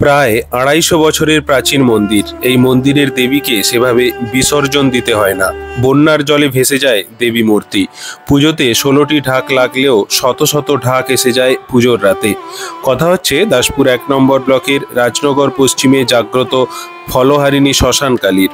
প্রায় ২৫০ বছরের প্রাচীন মন্দির। এই মন্দিরের দেবীকে সেভাবে বিসর্জন দিতে হয় না। বন্যার জলে ভেসে যায় দেবী মূর্তি। পুজোতে ১৬টি ঢাক লাগলেও শত শত ঢাক এসে যায় পুজোর রাতে। কথা হচ্ছে দাসপুর ১ নম্বর ব্লকের রাজনগর পশ্চিমে জাগ্রত ফলহারিণী শ্মশান কালীর।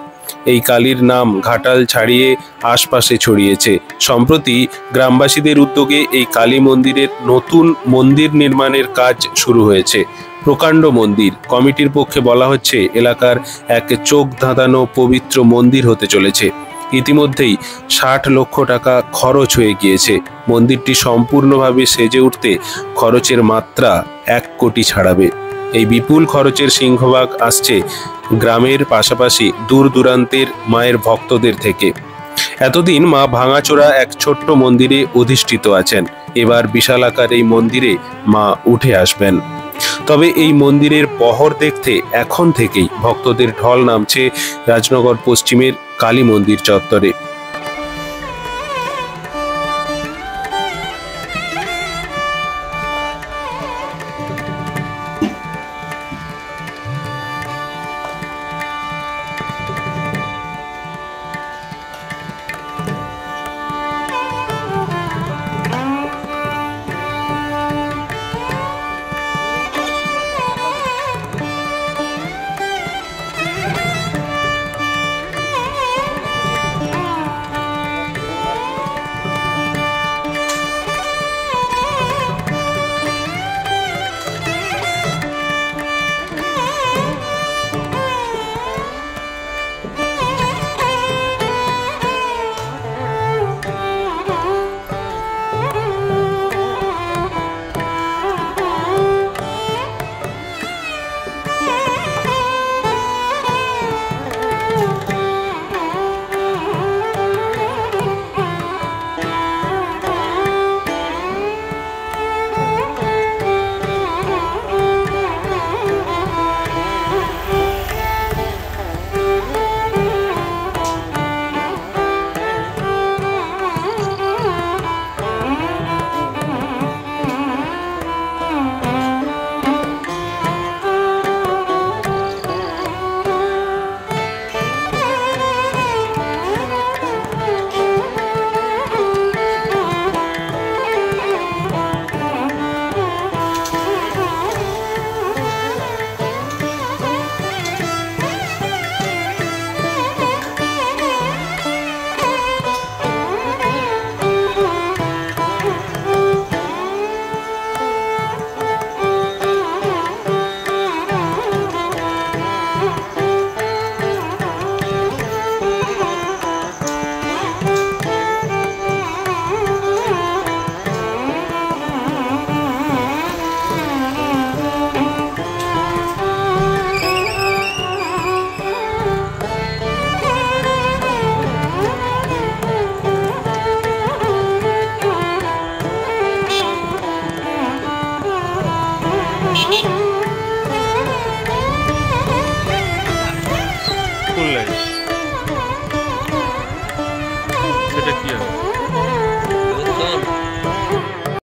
এই কালীর নাম ঘাটাল ছাড়িয়ে আশপাশে ছড়িয়েছে। সম্প্রতি গ্রামবাসীদের উদ্যোগে এই কালী মন্দিরের নতুন মন্দির নির্মাণের কাজ শুরু হয়েছে। প্রকাণ্ড মন্দির। কমিটির পক্ষে বলা হচ্ছে এলাকার এক চোখ ধাঁধানো পবিত্র মন্দির হতে চলেছে। ইতিমধ্যেই ৬০ লক্ষ টাকা খরচ হয়ে গিয়েছে। মন্দিরটি সম্পূর্ণভাবে সেজে উঠতে খরচের মাত্রা ১ কোটি ছাড়াবে। এই বিপুল খরচের সিংহভাগ আসছে গ্রামের পাশাপাশি দূর দূরান্তের মায়ের ভক্তদের থেকে। এতদিন মা ভাঙাচোরা এক ছোট্ট মন্দিরে অধিষ্ঠিত আছেন। এবার বিশাল আকার এই মন্দিরে মা উঠে আসবেন। তবে এই মন্দিরের বহর দেখতে এখন থেকেই ভক্তদের ঢল নামছে রাজনগর পশ্চিমের কালী মন্দির চত্বরে।